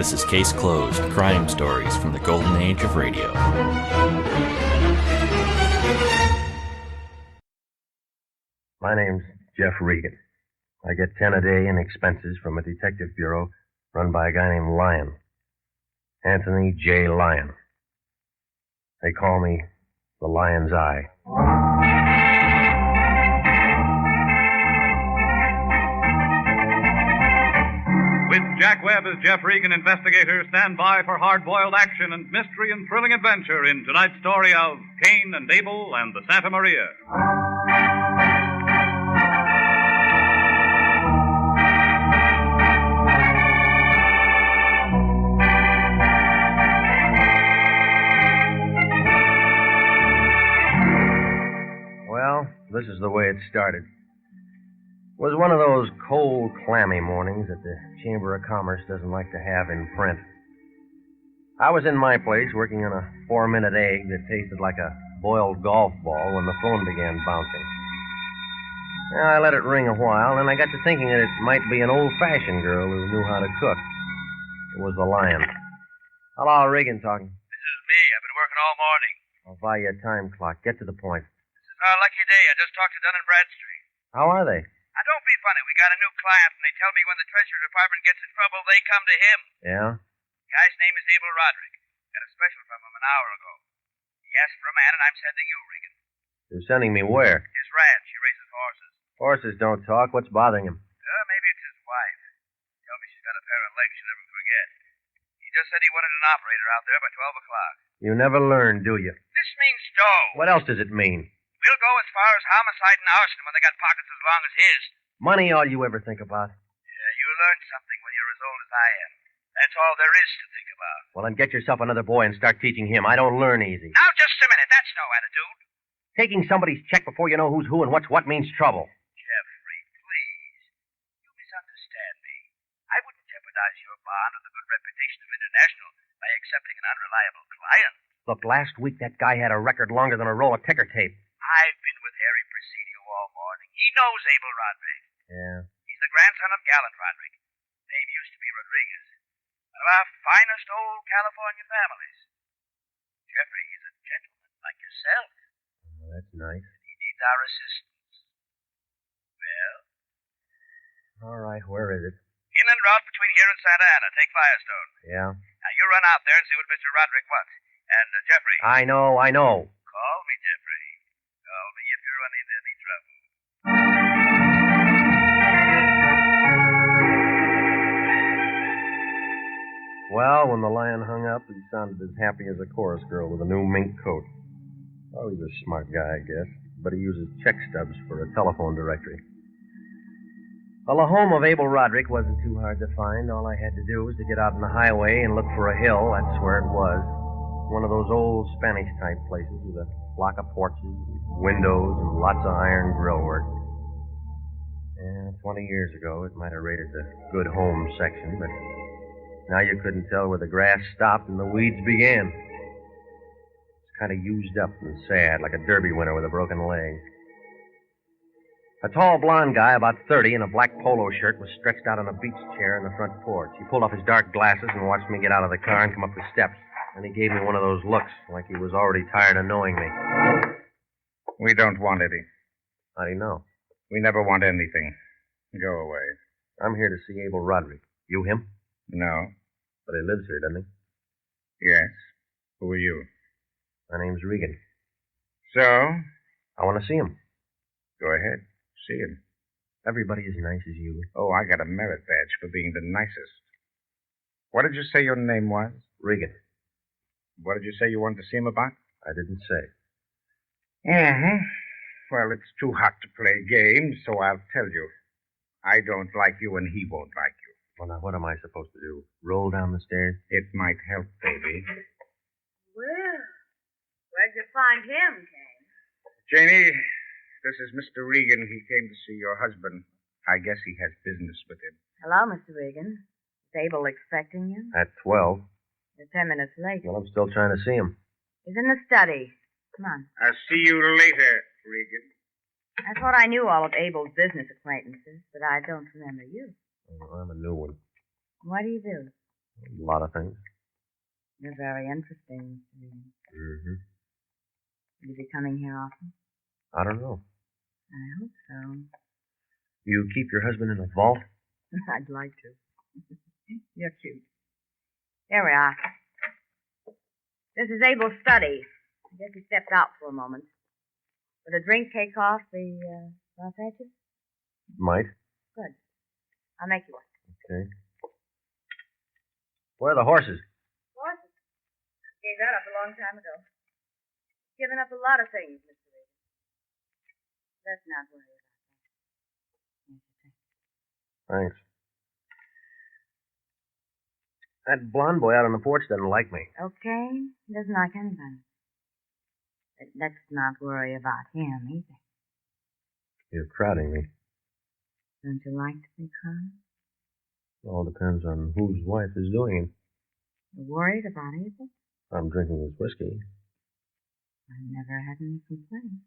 This is Case Closed, crime stories from the golden age of radio. My name's Jeff Regan. I get 10 a day in expenses from a detective bureau run by a guy named Lyon. Anthony J. Lyon. They call me the Lion's Eye. With Jack Webb as Jeff Regan, Investigator, stand by for hard-boiled action and mystery and thrilling adventure in tonight's story of Cain and Abel and the Santa Maria. Well, this is the way it started. It was one of those cold, clammy mornings that the Chamber of Commerce doesn't like to have in print. I was in my place working on a 4-minute egg that tasted like a boiled golf ball when the phone began bouncing. I let it ring a while, and I got to thinking that it might be an old-fashioned girl who knew how to cook. It was the Lion. Hello, Regan talking. This is me. I've been working all morning. I'll buy you a time clock. Get to the point. This is our lucky day. I just talked to Dun & Bradstreet. How are they? Now, don't be funny. We got a new client, and they tell me when the Treasury Department gets in trouble, they come to him. Yeah? The guy's name is Abel Roderick. Got a special from him an hour ago. He asked for a man, and I'm sending you, Regan. You're sending me where? His ranch. He raises horses. Horses don't talk. What's bothering him? Maybe it's his wife. Tell me she's got a pair of legs she'll never forget. He just said he wanted an operator out there by 12 o'clock. You never learn, do you? This means dough. What else does it mean? We'll go as far as homicide and arson when they got pockets as long as his. Money all you ever think about? Yeah, you learn something when you're as old as I am. That's all there is to think about. Well, then get yourself another boy and start teaching him. I don't learn easy. Now, just a minute. That's no attitude. Taking somebody's check before you know who's who and what's what means trouble. Jeffrey, please. You misunderstand me. I wouldn't jeopardize your bond or the good reputation of International by accepting an unreliable client. Look, last week that guy had a record longer than a roll of ticker tape. I've been with Harry Presidio all morning. He knows Abel Roderick. Yeah? He's the grandson of Gallant Roderick. Name used to be Rodriguez. One of our finest old California families. Jeffrey, he's a gentleman like yourself. Oh, that's nice. He needs our assistance. Well? All right, where is it? In and route between here and Santa Ana. Take Firestone. Yeah? Now, you run out there and see what Mr. Roderick wants. And, Jeffrey. I know. Call me, Jeffrey. Call me if you run into any trouble. Well, when the Lion hung up, he sounded as happy as a chorus girl with a new mink coat. Oh, he's a smart guy, I guess. But he uses check stubs for a telephone directory. Well, the home of Abel Roderick wasn't too hard to find. All I had to do was to get out on the highway and look for a hill. That's where it was. One of those old Spanish-type places with a block of porches, windows, and lots of iron grill work. Yeah, 20 years ago, it might have rated the good home section, but now you couldn't tell where the grass stopped and the weeds began. It's kind of used up and sad, like a derby winner with a broken leg. A tall blonde guy, about 30, in a black polo shirt, was stretched out on a beach chair in the front porch. He pulled off his dark glasses and watched me get out of the car and come up the steps. And he gave me one of those looks, like he was already tired of knowing me. We don't want any. How do you know? We never want anything. Go away. I'm here to see Abel Roderick. You him? No. But he lives here, doesn't he? Yes. Who are you? My name's Regan. So? I want to see him. Go ahead. See him. Everybody as nice as you. Oh, I got a merit badge for being the nicest. What did you say your name was? Regan. What did you say you wanted to see him about? I didn't say. Mm-hmm. Well, it's too hot to play games, so I'll tell you. I don't like you and he won't like you. Well, now, what am I supposed to do? Roll down the stairs? It might help, baby. Well, where'd you find him, Cain? Janie, this is Mr. Regan. He came to see your husband. I guess he has business with him. Hello, Mr. Regan. Is Abel expecting you? At 12. You're 10 minutes late. Well, I'm still trying to see him. He's in the study. Come on. I'll see you later, Regan. I thought I knew all of Abel's business acquaintances, but I don't remember you. Oh, I'm a new one. What do you do? A lot of things. You're very interesting, Mr. Regan. Mm-hmm. Will you be coming here often? I don't know. I hope so. You keep your husband in a vault? I'd like to. You're cute. Here we are. This is Abel's study. I guess he stepped out for a moment. Would a drink take off the rough edges? Might. Good. I'll make you one. Okay. Where are the horses? Horses? Gave that up a long time ago. Given up a lot of things, Mr. Regan. Let's not worry about that. Thanks. That blonde boy out on the porch doesn't like me. Okay. He doesn't like anybody. But let's not worry about him either. You're crowding me. Don't you like to be crowded? All depends on whose wife is doing it. You're worried about Abel? I'm drinking his whiskey. I never had any complaints.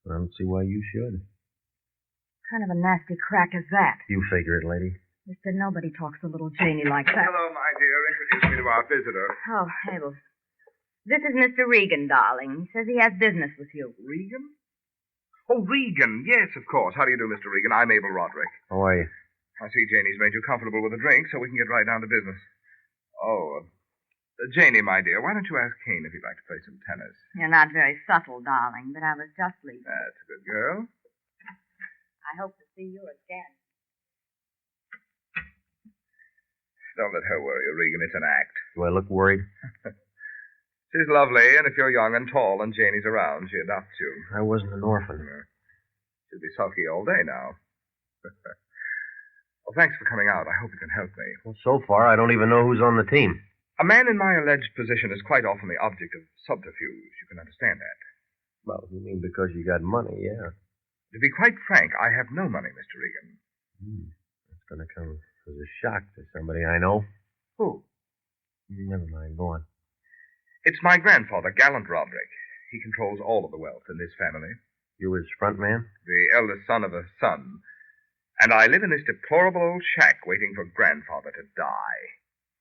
I don't see why you should. What kind of a nasty crack is that? You figure it, lady. Mister, nobody talks to little Janie like that. Hello, my dear. Introduce me to our visitor. Oh, Abel. This is Mr. Regan, darling. He says he has business with you. Regan? Oh, Regan. Yes, of course. How do you do, Mr. Regan? I'm Abel Roderick. How are you? I see Janie's made you comfortable with a drink, so we can get right down to business. Oh, Janie, my dear, why don't you ask Cain if he'd like to play some tennis? You're not very subtle, darling, but I was just leaving. That's a good girl. I hope to see you again. Don't let her worry you, Regan. It's an act. Do I look worried? She's lovely, and if you're young and tall and Janie's around, she adopts you. I wasn't an orphan. She'll be sulky all day now. Well, thanks for coming out. I hope you can help me. Well, so far, I don't even know who's on the team. A man in my alleged position is quite often the object of subterfuge. You can understand that. Well, you mean because you got money, yeah. To be quite frank, I have no money, Mr. Regan. That's going to come as a shock to somebody I know. Who? Never mind, go on. It's my grandfather, Gallant Roderick. He controls all of the wealth in this family. You his front man? The eldest son of a son. And I live in this deplorable old shack waiting for grandfather to die.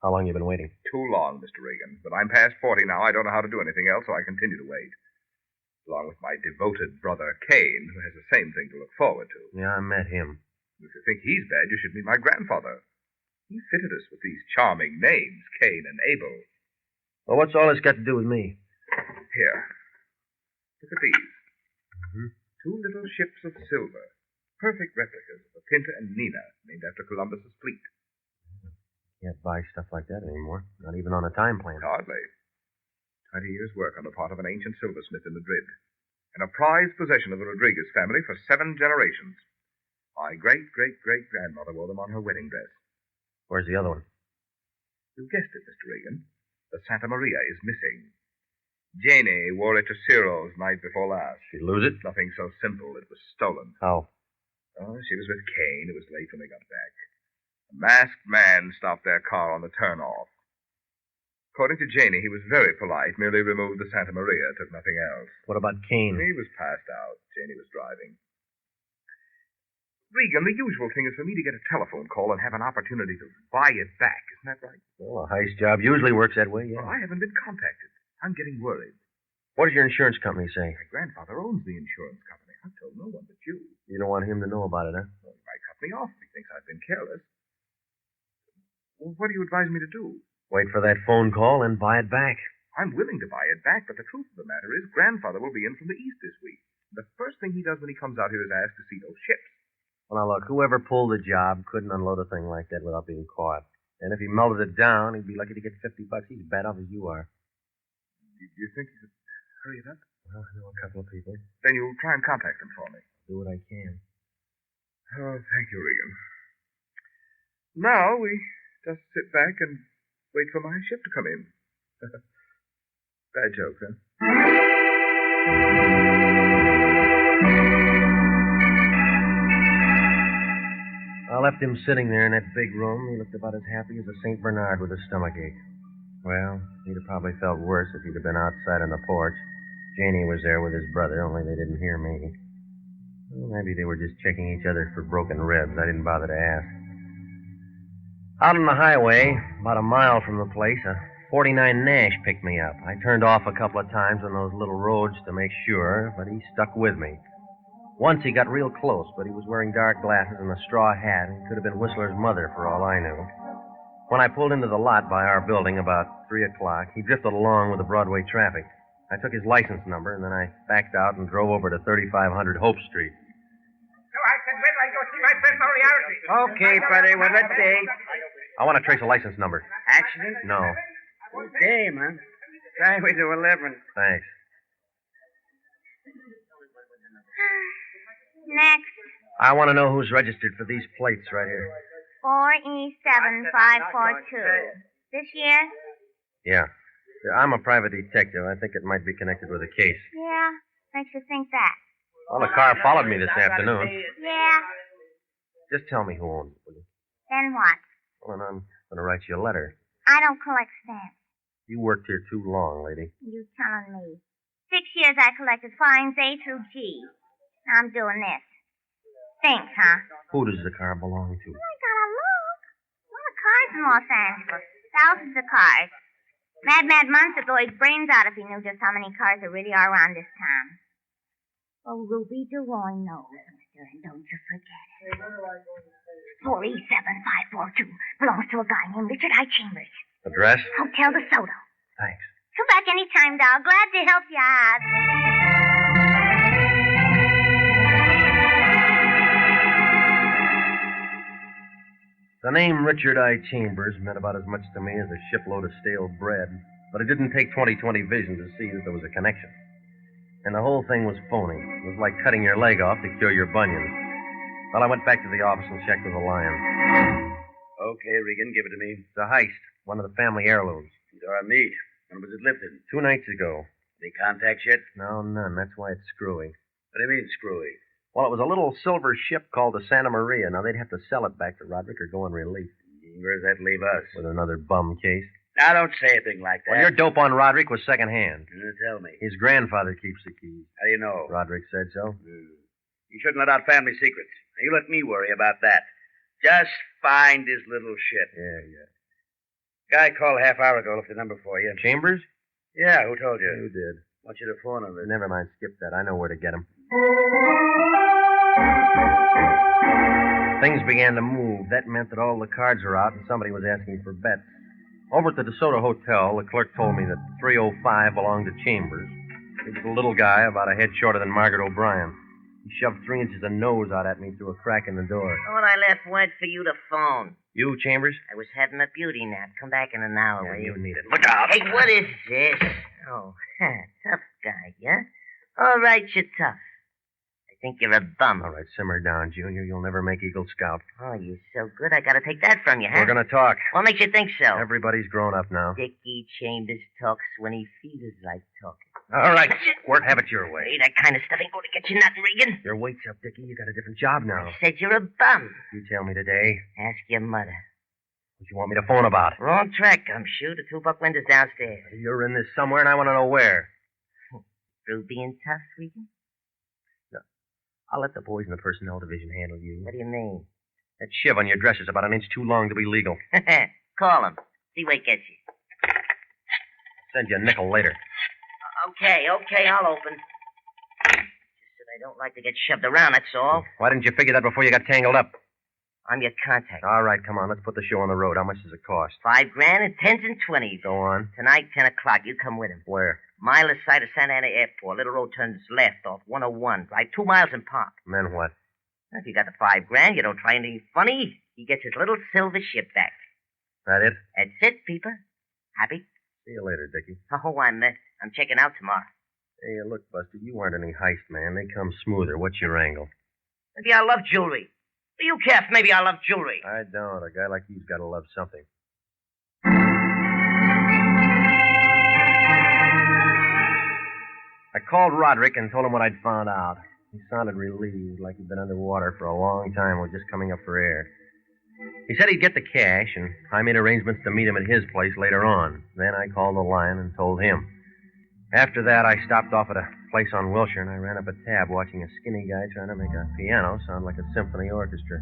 How long you been waiting? Too long, Mr. Regan. But I'm past 40 now. I don't know how to do anything else, so I continue to wait. Along with my devoted brother, Cain, who has the same thing to look forward to. Yeah, I met him. If you think he's bad, you should meet my grandfather. He fitted us with these charming names, Cain and Abel. Well, what's all this got to do with me? Here. Look at these. Mm-hmm. 2 little ships of silver. Perfect replicas of the Pinta and Nina, named after Columbus's fleet. Can't buy stuff like that anymore. Not even on a time plan. Hardly. 20 years' work on the part of an ancient silversmith in Madrid. And a prized possession of the Rodriguez family for 7 generations. My great-great-great-grandmother wore them on her wedding dress. Where's the other one? You guessed it, Mr. Regan. The Santa Maria is missing. Janie wore it to Ciro's night before last. She'd lose it? Nothing so simple. It was stolen. How? Oh, she was with Cain. It was late when they got back. A masked man stopped their car on the turnoff. According to Janie, he was very polite, merely removed the Santa Maria, took nothing else. What about Cain? He was passed out. Janie was driving. Regan, the usual thing is for me to get a telephone call and have an opportunity to buy it back. Isn't that right? Well, a heist job usually works that way, yeah. Well, I haven't been contacted. I'm getting worried. What does your insurance company say? My grandfather owns the insurance company. I've told no one but you. You don't want him to know about it, huh? Well, he might cut me off if he thinks I've been careless. Well, what do you advise me to do? Wait for that phone call and buy it back. I'm willing to buy it back, but the truth of the matter is grandfather will be in from the east this week. The first thing he does when he comes out here is ask to see those ships. Well, now, look, whoever pulled the job couldn't unload a thing like that without being caught. And if he melted it down, he'd be lucky to get $50. He's as bad off as you are. Do you think he could hurry it up? Well, I know a couple of people. Then you'll try and contact them for me. Do what I can. Oh, thank you, Regan. Now we just sit back and wait for my ship to come in. Bad joke, huh? I left him sitting there in that big room. He looked about as happy as a St. Bernard with a stomachache. Well, he'd have probably felt worse if he'd have been outside on the porch. Janie was there with his brother, only they didn't hear me. Well, maybe they were just checking each other for broken ribs. I didn't bother to ask. Out on the highway, about a mile from the place, a 49 Nash picked me up. I turned off a couple of times on those little roads to make sure, but he stuck with me. Once he got real close, but he was wearing dark glasses and a straw hat, and could have been Whistler's mother for all I knew. When I pulled into the lot by our building about 3 o'clock, he drifted along with the Broadway traffic. I took his license number, and then I backed out and drove over to 3500 Hope Street. So I said, wait till I go see my friend Moriarty. Okay, buddy, well, let's see. I want to trace a license number. Accident? No. Okay, man. Highway to 11. Thanks. Next. I want to know who's registered for these plates right here. 4E7542. This year? Yeah. I'm a private detective. I think it might be connected with a case. Yeah. Makes you think that. Well, the car followed me this afternoon. Yeah. Just tell me who owns it, will you? Then what? Well, then I'm going to write you a letter. I don't collect stamps. You worked here too long, lady. You telling me. 6 years I collected fines A through G. Now I'm doing this. Think, huh? Who does the car belong to? I gotta look. A lot of cars in Los Angeles. Thousands of cars. Mad months would blow his brains out if he knew just how many cars there really are around this town. Oh, Ruby DeRoy knows, mister, and don't you forget it. 4E7542 belongs to a guy named Richard I. Chambers. Address? Hotel DeSoto. Thanks. Come back anytime, doll. Glad to help you out. The name Richard I. Chambers meant about as much to me as a shipload of stale bread, but it didn't take 20/20 vision to see that there was a connection. And the whole thing was phony. It was like cutting your leg off to cure your bunions. Well, I went back to the office and checked with the Lion. Okay, Regan, give it to me. It's a heist, one of the family heirlooms. Darn neat. When was it lifted? 2 nights ago. Any contacts yet? No, none. That's why it's screwy. What do you mean, screwy? Well, it was a little silver ship called the Santa Maria. Now, they'd have to sell it back to Roderick or go on relief. Where does that leave us? With another bum case. Now, don't say a thing like that. Well, your dope on Roderick was secondhand. Tell me. His grandfather keeps the keys. How do you know? Roderick said so. You shouldn't let out family secrets. Now, you let me worry about that. Just find his little shit. Yeah. Guy called a half hour ago, left the number for you. Chambers? Yeah, who told you? You did. I want you to phone him. Never mind, skip that. I know where to get him. Things began to move. That meant that all the cards were out and somebody was asking for bets. Over at the DeSoto Hotel, the clerk told me that 305 belonged to Chambers. He was a little guy, about a head shorter than Margaret O'Brien. He shoved 3 inches of nose out at me through a crack in the door. When I left word for you to phone. You, Chambers? I was having a beauty nap. Come back in an hour, will you you? need it. Look out! Hey, what is this? Oh, tough guy, yeah? All right, you're tough. I think you're a bum. All right, simmer down, Junior. You'll never make Eagle Scout. Oh, you're so good. I gotta take that from you, huh? We're going to talk. What makes you think so? Everybody's grown up now. Dickie Chambers talks when he feels like talking. All right, Squirt, have it your way. Hey, that kind of stuff ain't going to get you nothing, Regan. Your weight's up, Dickie. You got a different job now. I said you're a bum. You tell me today. Ask your mother. What you want me to phone about? Wrong track, gumshoe. The 2-buck window's downstairs. You're in this somewhere, and I want to know where. Through being tough, Regan? No. I'll let the boys in the personnel division handle you. What do you mean? That shiv on your dress is about an inch too long to be legal. Call him. See where it gets you. Send you a nickel later. Okay, I'll open. Just that I don't like to get shoved around, that's all. Why didn't you figure that before you got tangled up? I'm your contact. All right, come on. Let's put the show on the road. How much does it cost? $5 grand and 10s and 20s. Go on. Tonight, 10 o'clock. You come with him. Where? Mile side of Santa Ana Airport. Little road turns left off 101. Drive 2 miles and park. And then what? If you got the $5 grand, you don't try anything funny. He gets his little silver ship back. That it? That's it, peeper. Happy? See you later, Dickie. Oh, I'm checking out tomorrow. Hey, look, Buster, you aren't any heist man. They come smoother. What's your angle? Maybe I love jewelry. Do you care if maybe I love jewelry? I don't. A guy like you's got to love something. I called Roderick and told him what I'd found out. He sounded relieved, like he'd been underwater for a long time or just coming up for air. He said he'd get the cash, and I made arrangements to meet him at his place later on. Then I called the Lion and told him. After that, I stopped off at a place on Wilshire, and I ran up a tab watching a skinny guy trying to make a piano sound like a symphony orchestra.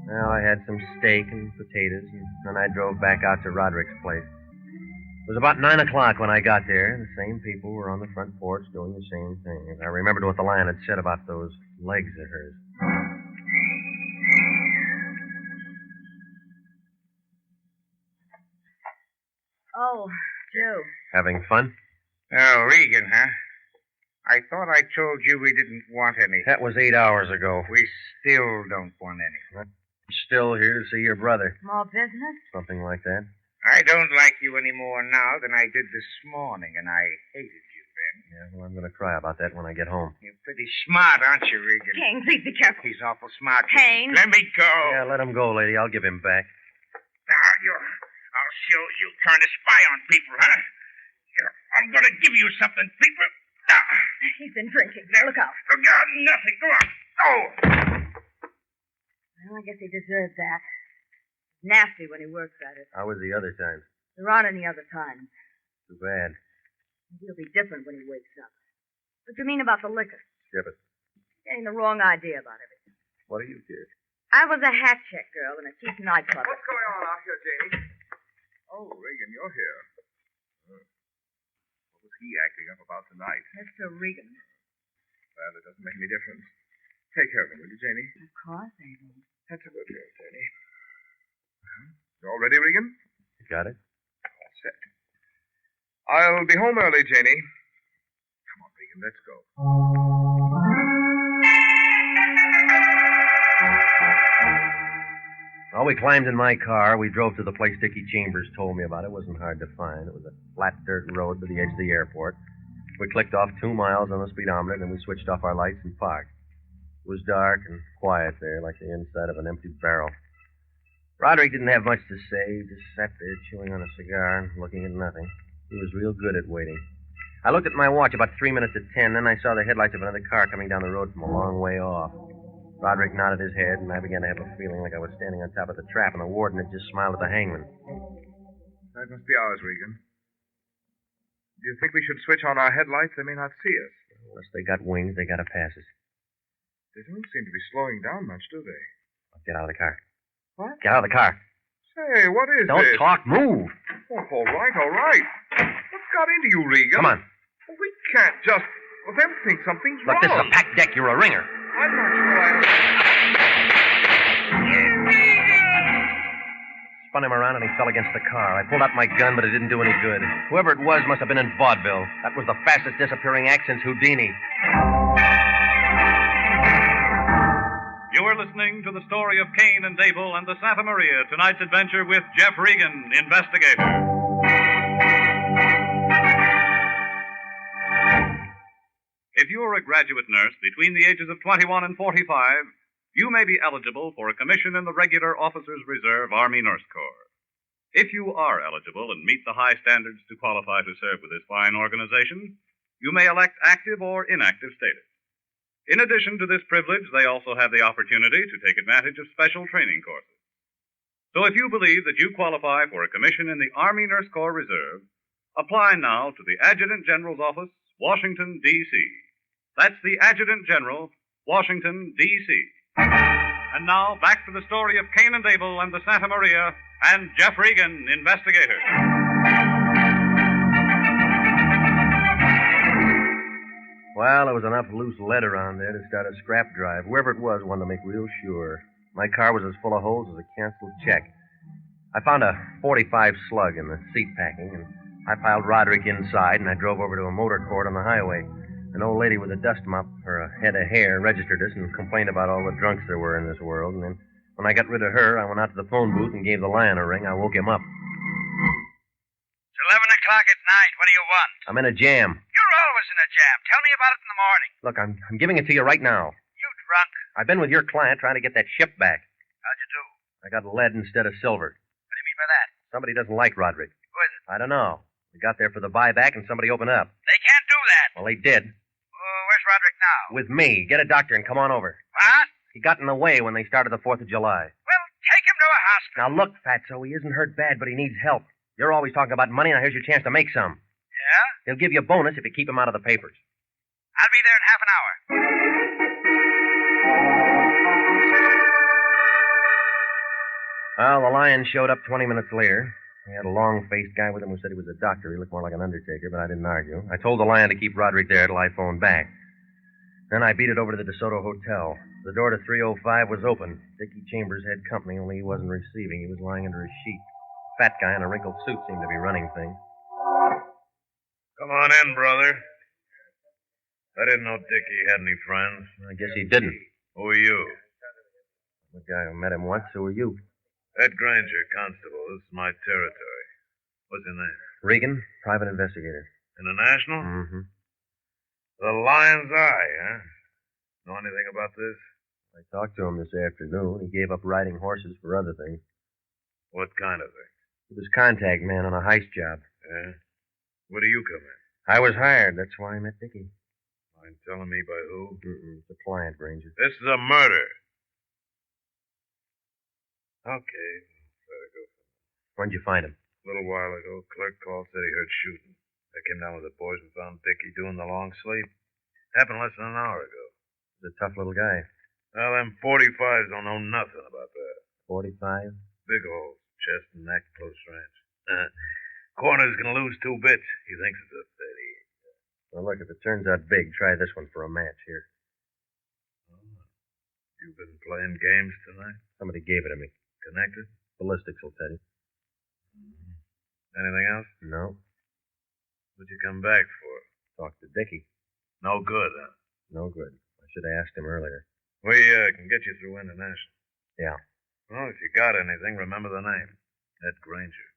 Well, I had some steak and potatoes, and then I drove back out to Roderick's place. It was about 9 o'clock when I got there. The same people were on the front porch doing the same thing. I remembered what the lion had said about those legs of hers. Oh, Joe. Having fun? Oh, Regan, huh? I thought I told you we didn't want any. That was 8 hours ago. We still don't want any. I'm still here to see your brother. More business? Something like that. I don't like you any more now than I did this morning, and I hated you then. Yeah, well, I'm going to cry about that when I get home. You're pretty smart, aren't you, Regan? Cain, please be careful. He's awful smart. Cain. Let me go. Yeah, let him go, lady. I'll give him back. Now, I'll show you trying to spy on people, huh? I'm going to give you something, people. He's been drinking. Look out. Look out, nothing. Go on. Oh! Well, I guess he deserved that. Nasty when he works at it. How was the other time? There aren't any other times. Too bad. He'll be different when he wakes up. What do you mean about the liquor? Skip it. Getting the wrong idea about everything. What do you care? I was a hat check girl in a cheap nightclub. What's going on out here, Janie? Oh, Regan, you're here. What was he acting up about tonight? Mr. Regan. Well, it doesn't make any difference. Take care of him, will you, Janie? Of course, Abel. That's a good girl, Janie. You all ready, Regan? You got it? All set. I'll be home early, Janie. Come on, Regan, let's go. Well, we climbed in my car. We drove to the place Dickie Chambers told me about. It wasn't hard to find. It was a flat dirt road to the edge of the airport. We clicked off 2 miles on the speedometer, and we switched off our lights and parked. It was dark and quiet there, like the inside of an empty barrel. Roderick didn't have much to say. He just sat there chewing on a cigar and looking at nothing. He was real good at waiting. I looked at my watch about 3 minutes to 10, then I saw the headlights of another car coming down the road from a long way off. Roderick nodded his head, and I began to have a feeling like I was standing on top of the trap, and the warden had just smiled at the hangman. That must be ours, Regan. Do you think we should switch on our headlights? They may not see us. Unless they got wings, they got to pass us. They don't seem to be slowing down much, do they? Get out of the car. What? Get out of the car. Say, what is Don't this? talk. Move. Oh, all right, all right. What's got into you, Regan? Come on. Well, we can't just... Well, them think something's Look, wrong. this is a packed deck. You're a ringer. I'm not sure I... Spun him around and he fell against the car. I pulled out my gun, but it didn't do any good. Whoever it was must have been in vaudeville. That was the fastest disappearing act since Houdini. You are listening to the story of Cain and Abel and the Santa Maria, tonight's adventure with Jeff Regan, Investigator. If you are a graduate nurse between the ages of 21 and 45, you may be eligible for a commission in the Regular Officers Reserve Army Nurse Corps. If you are eligible and meet the high standards to qualify to serve with this fine organization, you may elect active or inactive status. In addition to this privilege, they also have the opportunity to take advantage of special training courses. So if you believe that you qualify for a commission in the Army Nurse Corps Reserve, apply now to the Adjutant General's Office, Washington, D.C. That's the Adjutant General, Washington, D.C. And now, back to the story of Cain and Abel and the Santa Maria and Jeff Regan, Investigator. Well, there was enough loose lead around there to start a scrap drive. Whoever it was wanted to make real sure. My car was as full of holes as a canceled check. I found a .45 slug in the seat packing, and I piled Roderick inside, and I drove over to a motor court on the highway. An old lady with a dust mop for a head of hair registered us and complained about all the drunks there were in this world. And then when I got rid of her, I went out to the phone booth and gave the lion a ring. I woke him up. It's 11 o'clock at night. What do you want? I'm in a jam. You're always in a jam. Tell me about it in the morning. Look, I'm giving it to you right now. You drunk? I've been with your client trying to get that ship back. How'd you do? I got lead instead of silver. What do you mean by that? Somebody doesn't like Roderick. Who is it? I don't know. We got there for the buyback and somebody opened up. They can't do that. Well, they did. Where's Roderick now? With me. Get a doctor and come on over. What? He got in the way when they started the 4th of July. Well, take him to a hospital. Now, look, Fatso, he isn't hurt bad, but he needs help. You're always talking about money, now here's your chance to make some. Yeah? He'll give you a bonus if you keep him out of the papers. I'll be there in half an hour. Well, the lion showed up 20 minutes later. He had a long-faced guy with him who said he was a doctor. He looked more like an undertaker, but I didn't argue. I told the lion to keep Roderick there till I phoned back. Then I beat it over to the DeSoto Hotel. The door to 305 was open. Dickie Chambers had company, only he wasn't receiving. He was lying under a sheet. A fat guy in a wrinkled suit seemed to be running things. Come on in, brother. I didn't know Dickie had any friends. I guess he didn't. Who are you? The guy who met him once. Who are you? Ed Granger, constable. This is my territory. What's your name? Regan, private investigator. International? Mm-hmm. The Lion's Eye, huh? Know anything about this? I talked to him this afternoon. He gave up riding horses for other things. What kind of thing? He was contact man on a heist job. Yeah? Where do you come in? I was hired. That's why I met Dickie. Mind telling me by who? It's a client, Granger. This is a murder. Okay. Let it go. When'd you find him? A little while ago. Clerk called, said he heard shooting. I came down with the boys and found Dickie doing the long sleep. Happened less than an hour ago. He's a tough little guy. Well, them 45s don't know nothing about that. 45? Big holes. Chest and neck, close range. Corner's gonna lose 2 bits. He thinks it's a 30. Well, look, if it turns out big, try this one for a match here. You've been playing games tonight? Somebody gave it to me. Connected? Ballistics will tell you. Anything else? No. What'd you come back for? Talk to Dickie. No good, huh? No good. I should have asked him earlier. We can get you through International. Yeah. Well, if you got anything, remember the name. Ed Granger.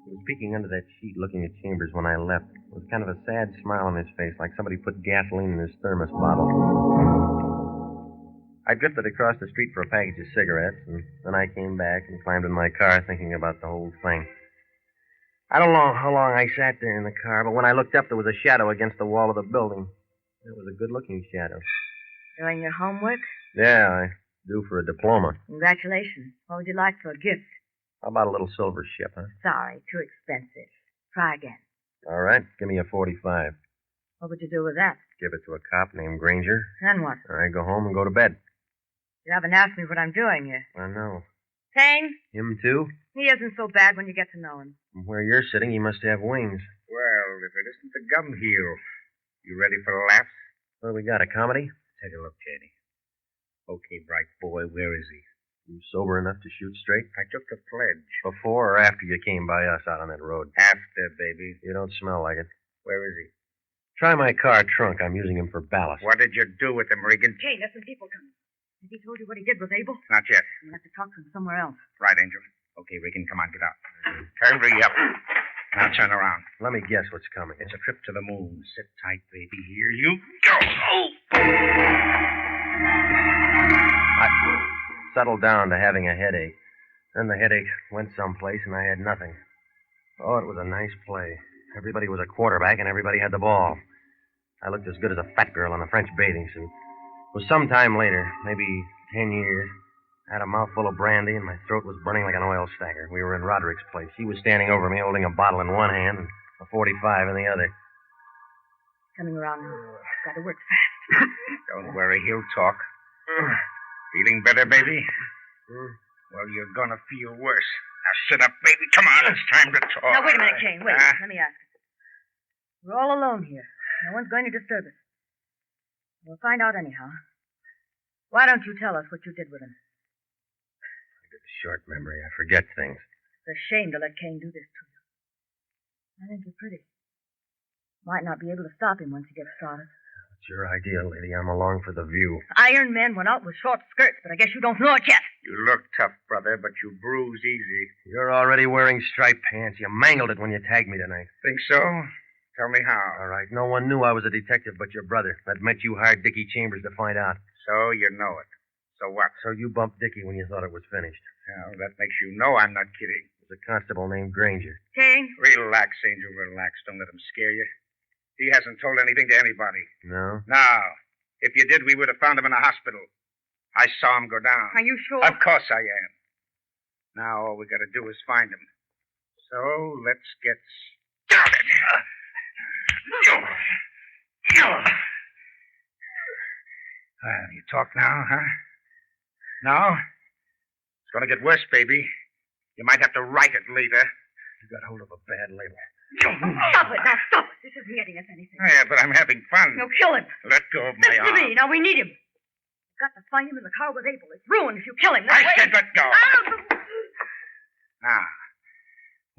He was peeking under that sheet looking at Chambers when I left. There was kind of a sad smile on his face, like somebody put gasoline in his thermos bottle. I drifted across the street for a package of cigarettes, and then I came back and climbed in my car thinking about the whole thing. I don't know how long I sat there in the car, but when I looked up, there was a shadow against the wall of the building. It was a good-looking shadow. Doing your homework? Yeah, I do for a diploma. Congratulations. What would you like for a gift? How about a little silver ship, huh? Sorry, too expensive. Try again. All right, give me a 45. What would you do with that? Give it to a cop named Granger. Then what? All right, go home and go to bed. You haven't asked me what I'm doing here. I know. Cain? Him, too? He isn't so bad when you get to know him. From where you're sitting, he must have wings. Well, if it isn't the gum heel. You ready for laughs? What do we got, a comedy? Take a look, Jenny. Okay, bright boy, where is he? You sober enough to shoot straight? I took the pledge. Before or after you came by us out on that road? After, baby. You don't smell like it. Where is he? Try my car trunk. I'm using him for ballast. What did you do with him, Regan? Cain, there's some people coming. Has he told you what he did with Abel? Not yet. I'm going to have to talk to him somewhere else. Right, Angel. Okay, Regan, come on, get out. Hurry up. Now turn around. Let me guess what's coming. It's a trip to the moon. Sit tight, baby. Here you go. Oh! I settled down to having a headache. Then the headache went someplace, and I had nothing. Oh, it was a nice play. Everybody was a quarterback, and everybody had the ball. I looked as good as a fat girl in a French bathing suit. It was some time later, maybe 10 years. I had a mouthful of brandy, and my throat was burning like an oil stacker. We were in Roderick's place. He was standing over me, holding a bottle in one hand and a 45 in the other. Coming around. Gotta work fast. Don't worry, he'll talk. Feeling better, baby? Well, you're gonna feel worse. Now sit up, baby. Come on, it's time to talk. Now, wait a minute, Cain. Wait. Let me ask you. We're all alone here. No one's going to disturb us. We'll find out anyhow. Why don't you tell us what you did with him? I get a short memory. I forget things. It's a shame to let Cain do this to you. I think you're pretty. Might not be able to stop him once he gets started. It's your idea, lady. I'm along for the view. Iron men went out with short skirts, but I guess you don't know it yet. You look tough, brother, but you bruise easy. You're already wearing striped pants. You mangled it when you tagged me tonight. Think so? Tell me how. All right. No one knew I was a detective but your brother. That meant you hired Dickie Chambers to find out. So you know it. So what? So you bumped Dickie when you thought it was finished. Well, that makes you know I'm not kidding. It was a constable named Granger. Cain? Relax, Angel, relax. Don't let him scare you. He hasn't told anything to anybody. No? No. If you did, we would have found him in a hospital. I saw him go down. Are you sure? Of course I am. Now all we got to do is find him. So let's get started. Well, you talk now, huh? No? It's going to get worse, baby. You might have to write it later. You got hold of a bad label. Stop it. Now, stop it. This isn't getting us anything. Oh, yeah, but I'm having fun. No, kill him. Let go of my Listen to arm. me. Now, we need him. We've got to find him in the car with Abel. It's ruined if you kill him. I That way. said let go. Ah! Ah.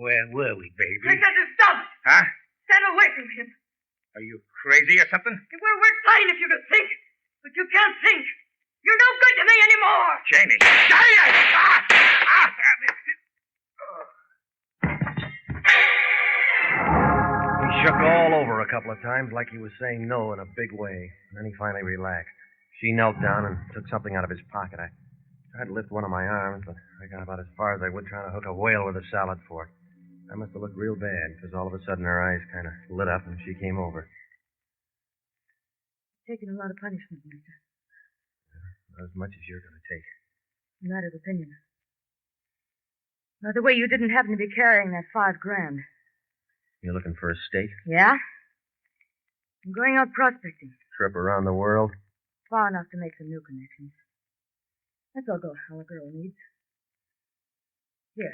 Where were we, baby? I said to stop it. Huh? Stand away from him. Are you crazy or something? It would work fine if you could think. But you can't think. You're no good to me anymore. Janie. Ah! Ah! He shook all over a couple of times like he was saying no in a big way. And then he finally relaxed. She knelt down and took something out of his pocket. I tried to lift one of my arms, but I got about as far as I would trying to hook a whale with a salad fork. I must have looked real bad, because all of a sudden her eyes kind of lit up and she came over. Taking a lot of punishment, mister. Not as much as you're going to take. A matter of opinion. By the way, you didn't happen to be carrying that $5,000. You're looking for a stake? Yeah? I'm going out prospecting. Trip around the world? Far enough to make some new connections. That's all a girl needs. Here.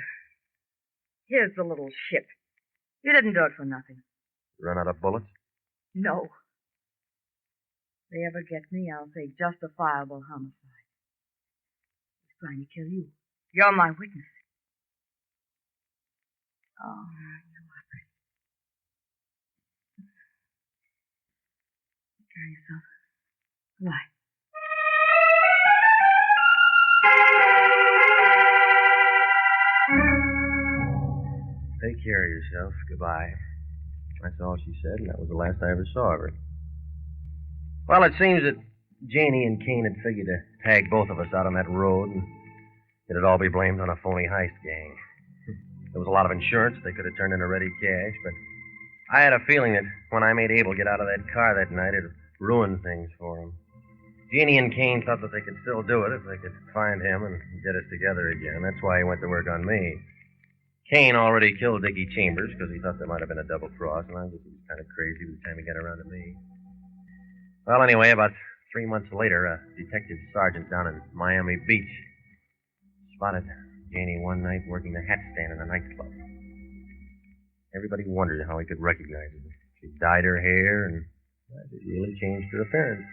Here's the little ship. You didn't do it for nothing. Run out of bullets? No. If they ever get me, I'll say justifiable homicide. He's trying to kill you. You're my witness. Oh, you are pretty. Take care of yourself. Goodbye. Take care of yourself. Goodbye. That's all she said, and that was the last I ever saw of her. Well, it seems that Janie and Cain had figured to tag both of us out on that road, and it'd all be blamed on a phony heist gang. There was a lot of insurance they could have turned into ready cash, but I had a feeling that when I made Abel get out of that car that night, it ruined things for him. Janie and Cain thought that they could still do it if they could find him and get us together again. That's why he went to work on me. Cain already killed Dickie Chambers because he thought there might have been a double cross, and I guess he was kind of crazy by the time he got around to me. Well, anyway, about 3 months later, a detective sergeant down in Miami Beach spotted Janie one night working the hat stand in a nightclub. Everybody wondered how he could recognize her. She dyed her hair, and it really changed her appearance.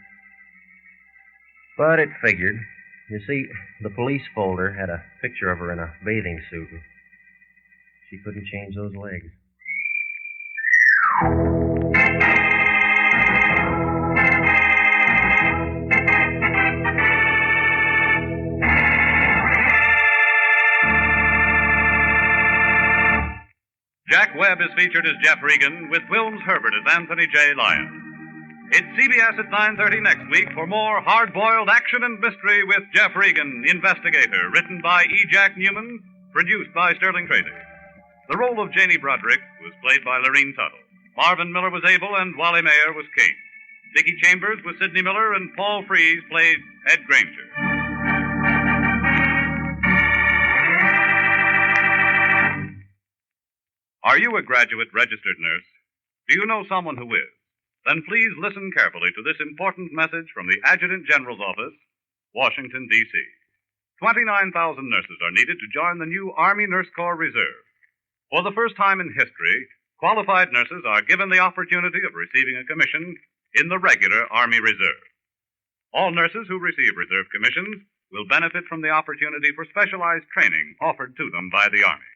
But it figured. You see, the police folder had a picture of her in a bathing suit, and she couldn't change those legs. Jack Webb is featured as Jeff Regan, with Wilms Herbert as Anthony J. Lyon. It's CBS at 9:30 next week for more hard-boiled action and mystery with Jeff Regan, Investigator, written by E. Jack Newman, produced by Sterling Tracy. The role of Janie Broderick was played by Lorene Tuttle. Marvin Miller was Abel, and Wally Mayer was Cain. Dickie Chambers was Sidney Miller, and Paul Frees played Ed Granger. Are you a graduate registered nurse? Do you know someone who is? Then please listen carefully to this important message from the Adjutant General's Office, Washington, D.C. 29,000 nurses are needed to join the new Army Nurse Corps Reserve. For the first time in history, qualified nurses are given the opportunity of receiving a commission in the regular Army Reserve. All nurses who receive reserve commissions will benefit from the opportunity for specialized training offered to them by the Army.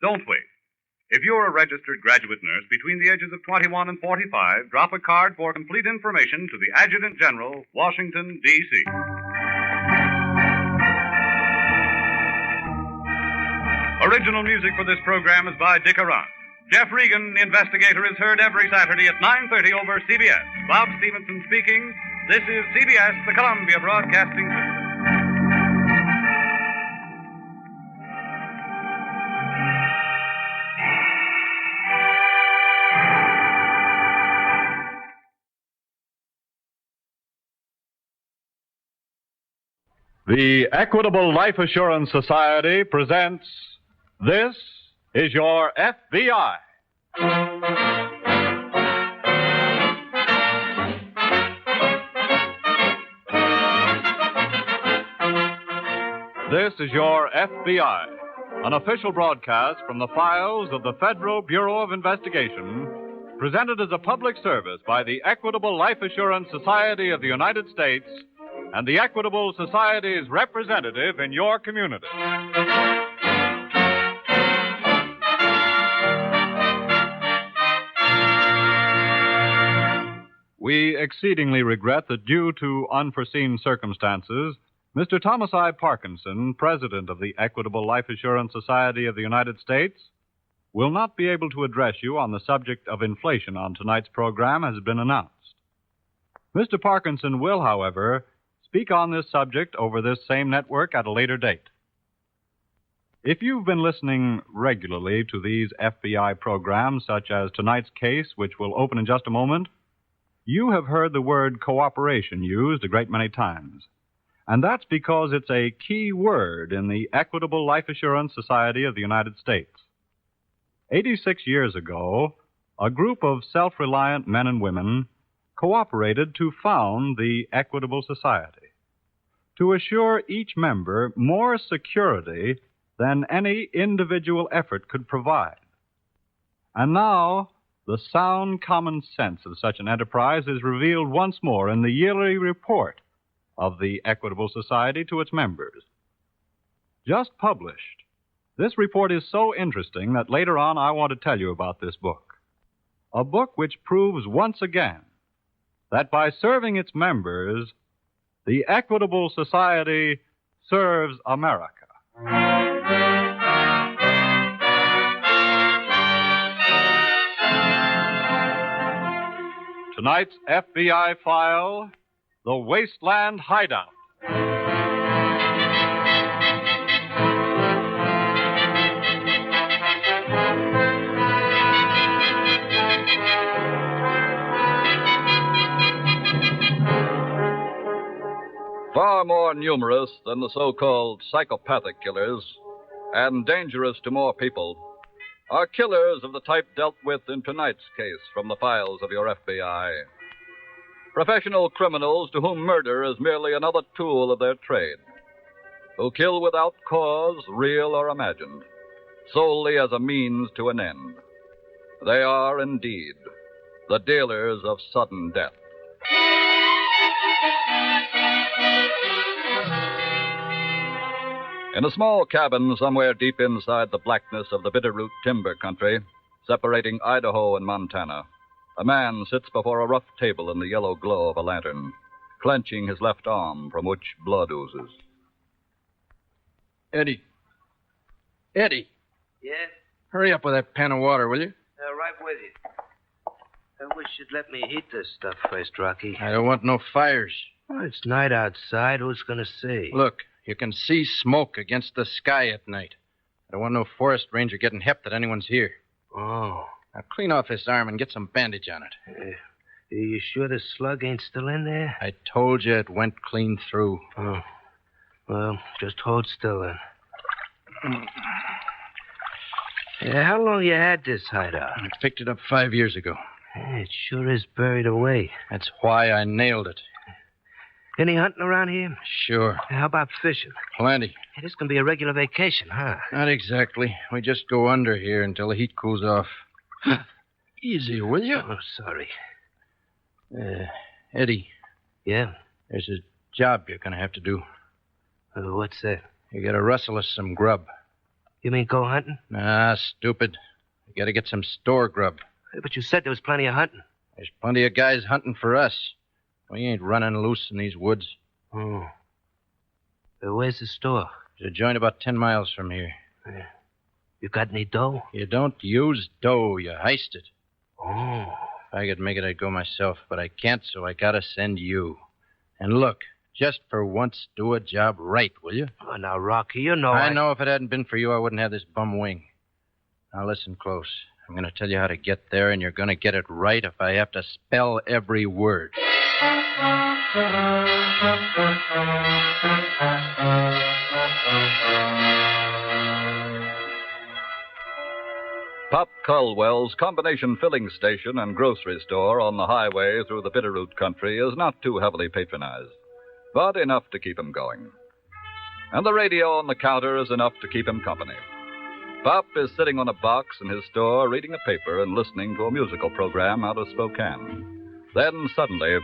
Don't wait. If you're a registered graduate nurse between the ages of 21 and 45, drop a card for complete information to the Adjutant General, Washington, D.C. Original music for this program is by Dick Arant. Jeff Regan, Investigator, is heard every Saturday at 9:30 over CBS. Bob Stevenson speaking. This is CBS, the Columbia Broadcasting System. The Equitable Life Assurance Society presents This is Your FBI. This is your FBI, an official broadcast from the files of the Federal Bureau of Investigation, presented as a public service by the Equitable Life Assurance Society of the United States and the Equitable Society's representative in your community. We exceedingly regret that due to unforeseen circumstances, Mr. Thomas I. Parkinson, President of the Equitable Life Assurance Society of the United States, will not be able to address you on the subject of inflation on tonight's program as has been announced. Mr. Parkinson will, however, speak on this subject over this same network at a later date. If you've been listening regularly to these FBI programs, such as tonight's case, which will open in just a moment, you have heard the word cooperation used a great many times. And that's because it's a key word in the Equitable Life Assurance Society of the United States. 86 years ago, a group of self-reliant men and women cooperated to found the Equitable Society, to assure each member more security than any individual effort could provide. And now, the sound common sense of such an enterprise is revealed once more in the yearly report of the Equitable Society to its members. Just published, this report is so interesting that later on I want to tell you about this book. A book which proves once again that by serving its members, the Equitable Society serves America. Tonight's FBI file, The Wasteland Hideout. Far more numerous than the so-called psychopathic killers, and dangerous to more people, are killers of the type dealt with in tonight's case from the files of your FBI. Professional criminals to whom murder is merely another tool of their trade, who kill without cause, real or imagined, solely as a means to an end. They are, indeed, the dealers of sudden death. In a small cabin somewhere deep inside the blackness of the Bitterroot timber country, separating Idaho and Montana, a man sits before a rough table in the yellow glow of a lantern, clenching his left arm from which blood oozes. Eddie. Eddie. Yes? Hurry up with that pan of water, will you? Right with you. I wish you'd let me heat this stuff first, Rocky. I don't want no fires. Well, it's night outside. Who's going to see? Look, you can see smoke against the sky at night. I don't want no forest ranger getting hep that anyone's here. Oh. Now clean off this arm and get some bandage on it. Are you sure the slug ain't still in there? I told you it went clean through. Oh. Well, just hold still then. How long you had this hideout? I picked it up 5 years ago. It sure is buried away. That's why I nailed it. Any hunting around here? Sure. How about fishing? Plenty. Hey, this can be a regular vacation, huh? Not exactly. We just go under here until the heat cools off. Easy, will you? Oh, sorry. Eddie. Yeah? There's a job you're going to have to do. What's that? You got to rustle us some grub. You mean go hunting? Nah, stupid. You got to get some store grub. Hey, but you said there was plenty of hunting. There's plenty of guys hunting for us. We ain't running loose in these woods. Oh. Where's the store? There's a joint about 10 miles from here. You got any dough? You don't use dough. You heist it. Oh. If I could make it, I'd go myself, but I can't, so I gotta send you. And look, just for once, do a job right, will you? Oh, now, Rocky, you know I know if it hadn't been for you, I wouldn't have this bum wing. Now, listen close. I'm going to tell you how to get there, and you're going to get it right if I have to spell every word. Pop Culwell's combination filling station and grocery store on the highway through the Bitterroot country is not too heavily patronized, but enough to keep him going. and the radio on the counter is enough to keep him company. Pop is sitting on a box in his store reading a paper and listening to a musical program out of Spokane. Then suddenly...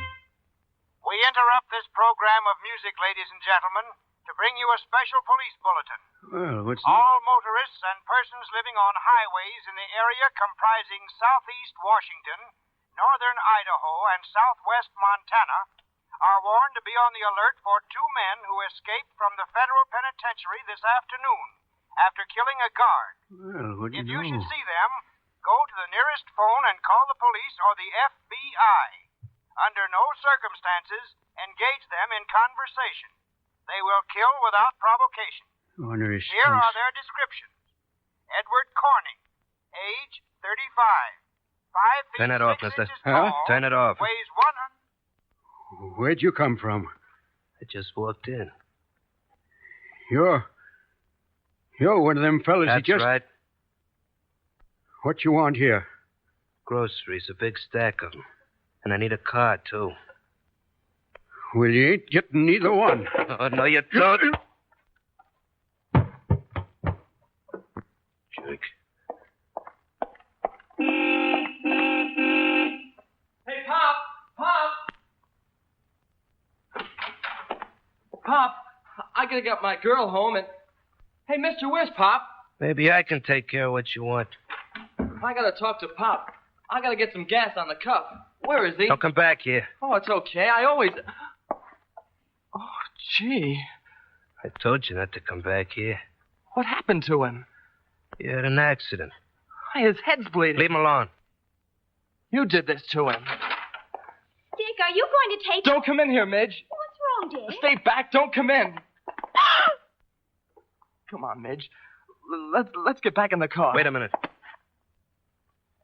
We interrupt this program of music, ladies and gentlemen, to bring you a special police bulletin. Well, what's All motorists and persons living on highways in the area comprising southeast Washington, northern Idaho, and southwest Montana are warned to be on the alert for two men who escaped from the federal penitentiary this afternoon after killing a guard. Well, what do If you you know? should see them, go to the nearest phone and call the police or the FBI. Under no circumstances, engage them in conversation. They will kill without provocation. Honor is Here are their descriptions. Edward Corning, age 35, 5 feet Turn it off, 6 mister. inches tall, Turn it off. weighs 100... Where'd you come from? I just walked in. You're one of them fellas That's that just... right. What you want here? Groceries, a big stack of them. And I need a car, too. Well, you ain't getting neither one. Oh, no, you don't. Jerk. Hey, Pop! Pop, I gotta get my girl home and... Hey, mister, where's Pop? Maybe I can take care of what you want. I gotta talk to Pop. I gotta get some gas on the cuff. Where is he? Don't come back here. Oh, it's okay. I always... Oh, gee. I told you not to come back here. What happened to him? He had an accident. His head's bleeding. Leave him alone. You did this to him. Dick, are you going to take... Don't come in here, Midge. What's wrong, Dick? Stay back. Don't come in. Come on, Midge. Let's get back in the car. Wait a minute.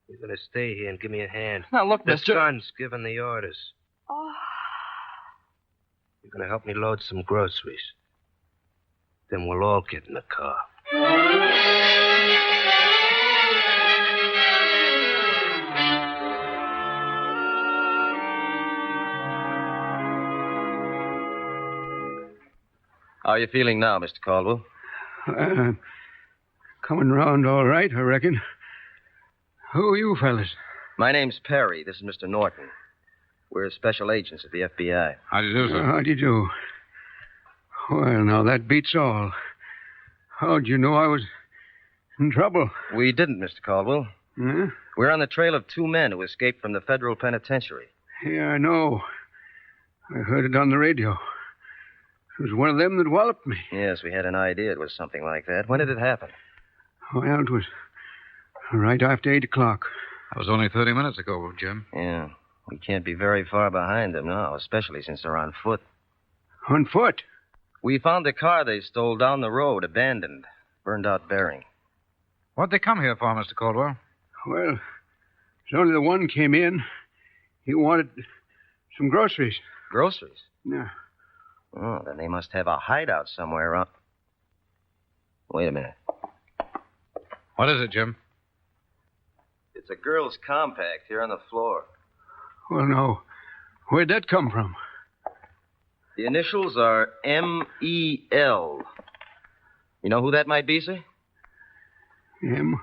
You're going to stay here and give me a hand. Now, look, the mister. son's giving the orders. Oh. You're going to help me load some groceries. Then we'll all get in the car. How are you feeling now, Mr. Caldwell? Coming round all right, I reckon. Who are you fellas? My name's Perry. This is Mr. Norton. We're special agents of the FBI. How do you do, sir? How do you do? Well, now, that beats all. How'd you know I was in trouble? We didn't, Mr. Caldwell. Huh? We're on the trail of two men who escaped from the federal penitentiary. Yeah, I know. I heard it on the radio. It was one of them that walloped me. Yes, we had an idea it was something like that. When did it happen? Well, it was right after 8 o'clock. That was only 30 minutes ago, Jim. Yeah. We can't be very far behind them now, especially since they're on foot. On foot? We found the car they stole down the road, abandoned, burned out bearing. What'd they come here for, Mr. Caldwell? Well, there's only the one came in. He wanted some groceries. Groceries? Yeah. Oh, then they must have a hideout somewhere around. Wait a minute. What is it, Jim? It's a girl's compact here on the floor. Well, no. Where'd that come from? The initials are M.E.L. You know who that might be, sir? M.E.L.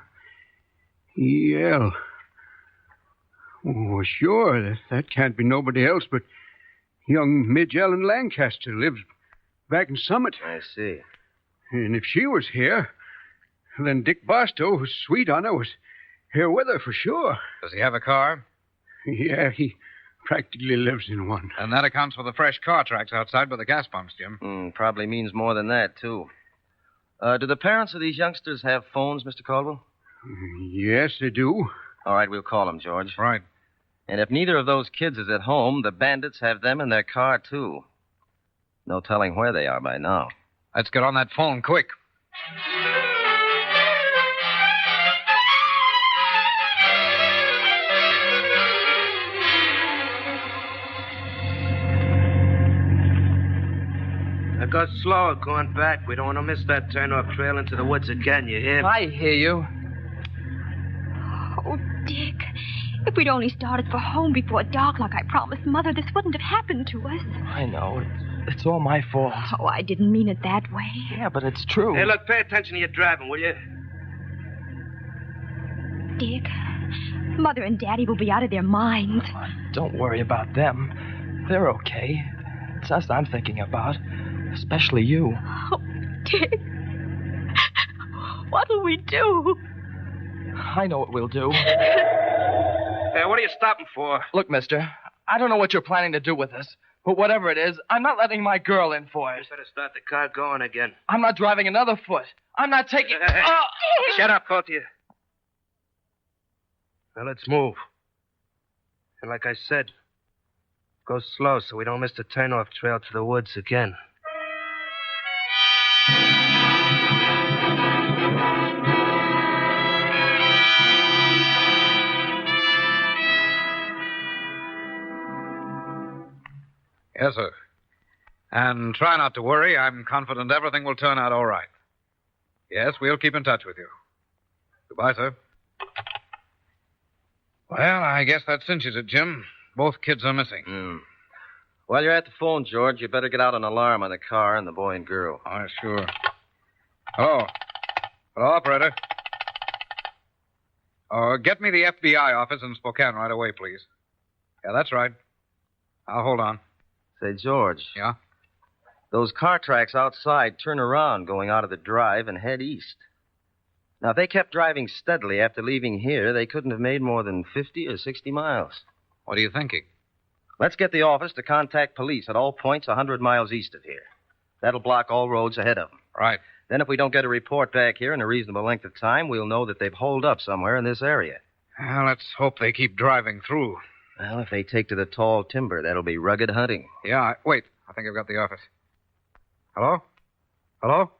Oh, sure. That can't be nobody else but young Midge Ellen Lancaster lives back in Summit. I see. And if she was here, then Dick Barstow, who's sweet on her, was here with her for sure. Does he have a car? Yeah, he practically lives in one. And that accounts for the fresh car tracks outside by the gas pumps, Jim. Probably means more than that, too. Do the parents of these youngsters have phones, Mr. Caldwell? Yes, they do. All right, we'll call them, George. Right. And if neither of those kids is at home, the bandits have them in their car, too. No telling where they are by now. Let's get on that phone quick. I got slower going back. We don't want to miss that turn-off trail into the woods again, you hear? I hear you. Oh, Dick. If we'd only started for home before dark like I promised Mother, this wouldn't have happened to us. I know. It's all my fault. Oh, I didn't mean it that way. Yeah, but it's true. Hey, look, pay attention to your driving, will you? Dick, Mother and Daddy will be out of their minds. Don't worry about them. They're okay. It's us I'm thinking about. Especially you. Oh, Dick. What'll we do? I know what we'll do. Hey, what are you stopping for? Look, mister, I don't know what you're planning to do with us, but whatever it is, I'm not letting my girl in for it. You better start the car going again. I'm not driving another foot. I'm not taking... Hey. Oh! Shut up, both of you. Now, let's move. And like I said, go slow so we don't miss the turnoff trail to the woods again. Yes, sir. And try not to worry. I'm confident everything will turn out all right. Yes, we'll keep in touch with you. Goodbye, sir. Well, I guess that cinches it, Jim. Both kids are missing. While you're at the phone, George, you better get out an alarm on the car and the boy and girl. Oh, sure. Hello. Hello, operator. Get me the FBI office in Spokane right away, please. Yeah, that's right. I'll hold on. Say, George. Yeah? Those car tracks outside turn around going out of the drive and head east. Now, if they kept driving steadily after leaving here, they couldn't have made more than 50 or 60 miles. What are you thinking? Let's get the office to contact police at all points 100 miles east of here. That'll block all roads ahead of them. Right. Then if we don't get a report back here in a reasonable length of time, we'll know that they've holed up somewhere in this area. Well, let's hope they keep driving through. Well, if they take to the tall timber, that'll be rugged hunting. Yeah, wait. I think I've got the office. Hello? Hello?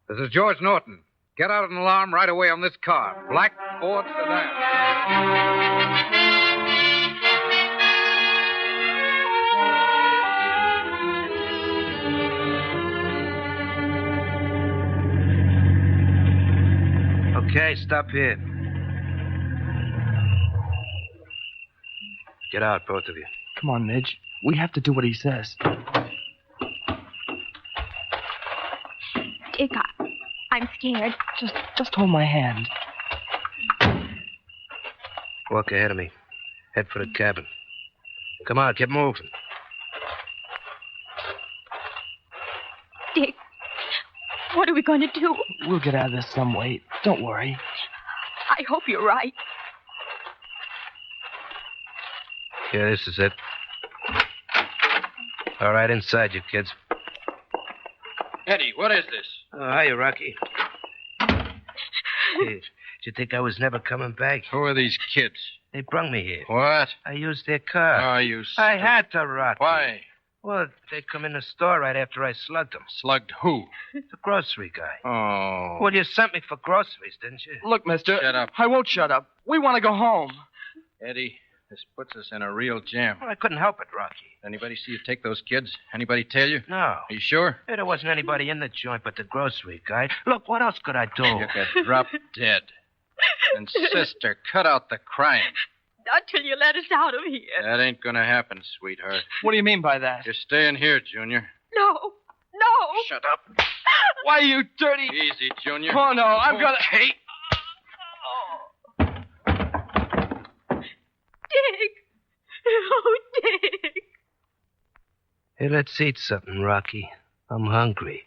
This is George Norton. Get out an alarm right away on this car. Black Ford sedan. Okay, stop here. Get out, both of you. Come on, Midge. We have to do what he says. Dick, I'm scared. Just hold my hand. Walk ahead of me. Head for the cabin. Come on, get moving. Dick, what are we going to do? We'll get out of this some way. Don't worry. I hope you're right. Yeah, this is it. All right, inside you kids. Eddie, what is this? Oh, hiya, Rocky. Hey, did you think I was never coming back? Who are these kids? They brung me here. What? I used their car. Oh, you I had to, Rocky. Why? Well, they come in the store right after I slugged them. Slugged who? The grocery guy. Oh. Well, you sent me for groceries, didn't you? Look, mister. Shut up. I won't shut up. We want to go home. Eddie, this puts us in a real jam. Well, I couldn't help it, Rocky. Anybody see you take those kids? Anybody tell you? No. Are you sure? Yeah, there wasn't anybody in the joint but the grocery guy. Look, what else could I do? You could drop dead. And, sister, cut out the crying. Not till you let us out of here. That ain't gonna happen, sweetheart. What do you mean by that? You're staying here, Junior. No. Shut up. Why, you dirty... Easy, Junior. Oh, no, I'm gonna... Hey. Dick. Oh, Dick. Hey, let's eat something, Rocky. I'm hungry.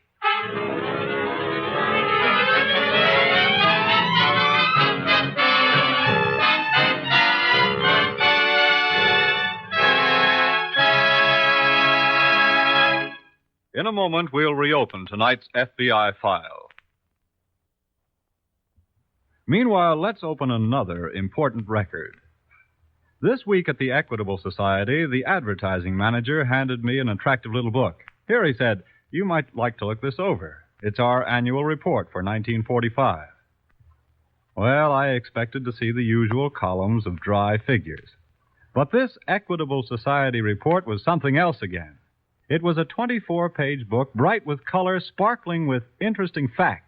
In a moment, we'll reopen tonight's FBI file. Meanwhile, let's open another important record. This week at the Equitable Society, the advertising manager handed me an attractive little book. Here, he said, you might like to look this over. It's our annual report for 1945. Well, I expected to see the usual columns of dry figures. But this Equitable Society report was something else again. It was a 24-page book, bright with color, sparkling with interesting facts.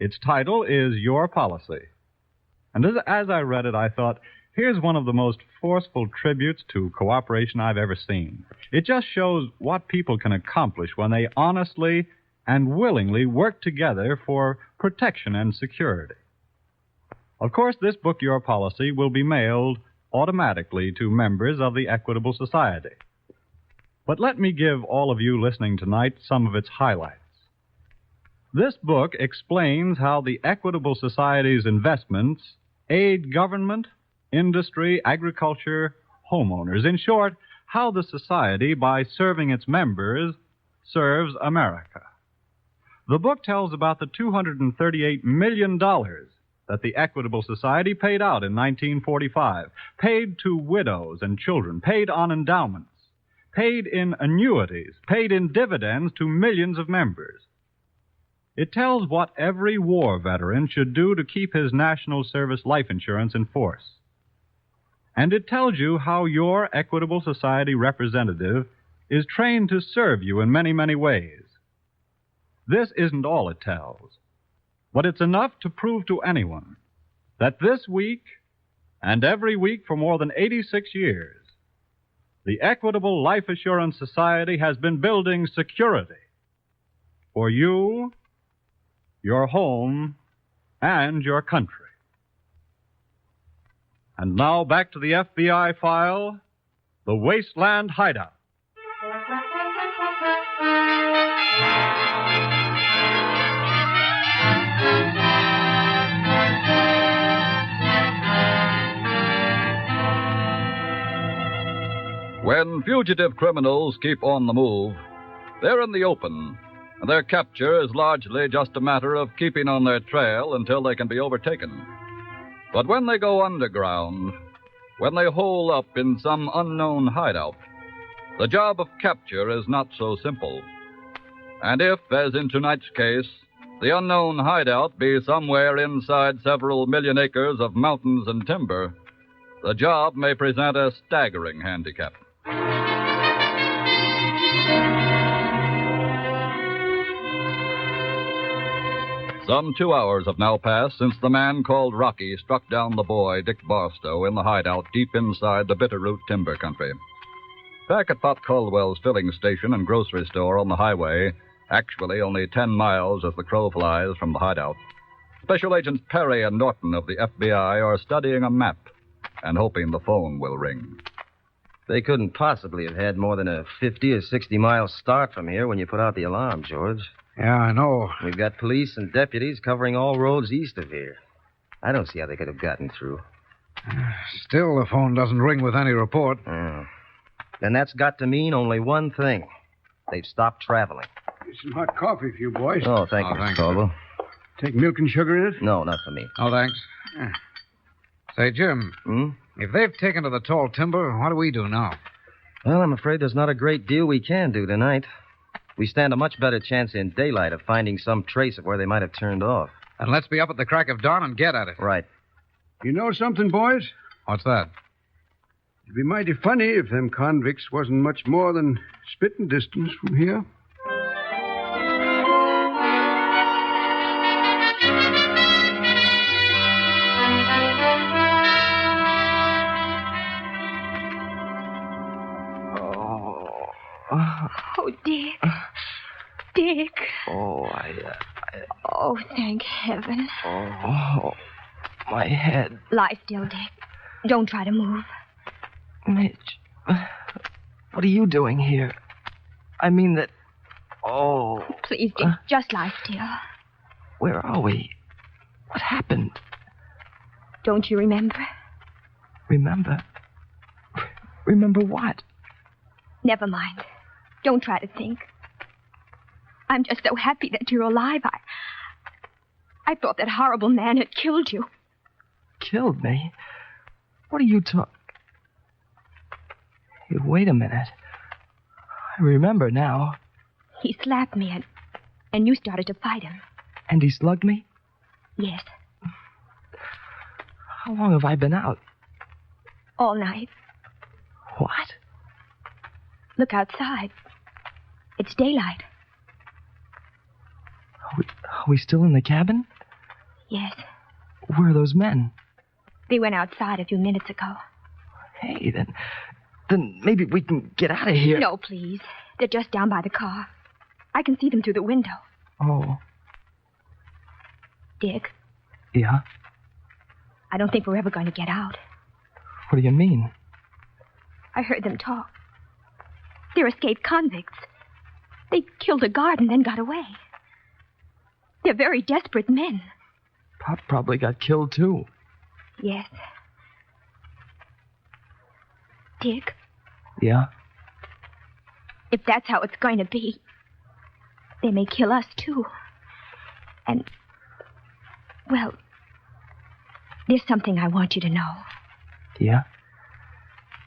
Its title is Your Policy. And as I read it, I thought, here's one of the most forceful tributes to cooperation I've ever seen. It just shows what people can accomplish when they honestly and willingly work together for protection and security. Of course, this book, Your Policy, will be mailed automatically to members of the Equitable Society. But let me give all of you listening tonight some of its highlights. This book explains how the Equitable Society's investments aid government, industry, agriculture, homeowners. In short, how the society, by serving its members, serves America. The book tells about the $238 million that the Equitable Society paid out in 1945, paid to widows and children, paid on endowments, paid in annuities, paid in dividends to millions of members. It tells what every war veteran should do to keep his National Service life insurance in force. And it tells you how your Equitable Society representative is trained to serve you in many, many ways. This isn't all it tells, but it's enough to prove to anyone that this week and every week for more than 86 years, the Equitable Life Assurance Society has been building security for you, your home, and your country. And now back to the FBI file, The Wasteland Hideout. When fugitive criminals keep on the move, they're in the open, and their capture is largely just a matter of keeping on their trail until they can be overtaken. But when they go underground, when they hole up in some unknown hideout, the job of capture is not so simple. And if, as in tonight's case, the unknown hideout be somewhere inside several million acres of mountains and timber, the job may present a staggering handicap. Some 2 hours have now passed since the man called Rocky struck down the boy, Dick Barstow, in the hideout deep inside the Bitterroot timber country. Back at Pop Caldwell's filling station and grocery store on the highway, actually only 10 miles as the crow flies from the hideout, Special Agents Perry and Norton of the FBI are studying a map and hoping the phone will ring. They couldn't possibly have had more than a 50 or 60-mile start from here when you put out the alarm, George. Yeah, I know. We've got police and deputies covering all roads east of here. I don't see how they could have gotten through. Still, the phone doesn't ring with any report. Then that's got to mean only one thing. They've stopped traveling. Here's some hot coffee for you boys. Oh, thank you, Mr. Caldwell. Take milk and sugar in it? No, not for me. Oh, thanks. Say, Jim, if they've taken to the tall timber, what do we do now? Well, I'm afraid there's not a great deal we can do tonight. We stand a much better chance in daylight of finding some trace of where they might have turned off. And let's be up at the crack of dawn and get at it. Right. You know something, boys? What's that? It'd be mighty funny if them convicts wasn't much more than spitting distance from here. Oh, Dick. Dick. Oh, Oh, thank heaven. Oh, my head. Lie still, Dick. Don't try to move. Mitch, what are you doing here? I mean that... Oh. Please, Dick, just lie still. Where are we? What happened? Don't you remember? Remember? Remember what? Never mind. Don't try to think. I'm just so happy that you're alive. I thought that horrible man had killed you. Killed me? What are you talking... Hey, wait a minute. I remember now. He slapped me and you started to fight him. And he slugged me? Yes. How long have I been out? All night. What? Look outside. It's daylight. Are we still in the cabin? Yes. Where are those men? They went outside a few minutes ago. Hey, then maybe we can get out of here. No, please. They're just down by the car. I can see them through the window. Oh. Dick, Yeah? I don't think we're ever going to get out. What do you mean? I heard them talk. They're escaped convicts. They killed a guard and then got away. They're very desperate men. Pop probably got killed, too. Yes. Dick, Yeah? if that's how it's going to be, they may kill us, too. And, well, there's something I want you to know. Yeah?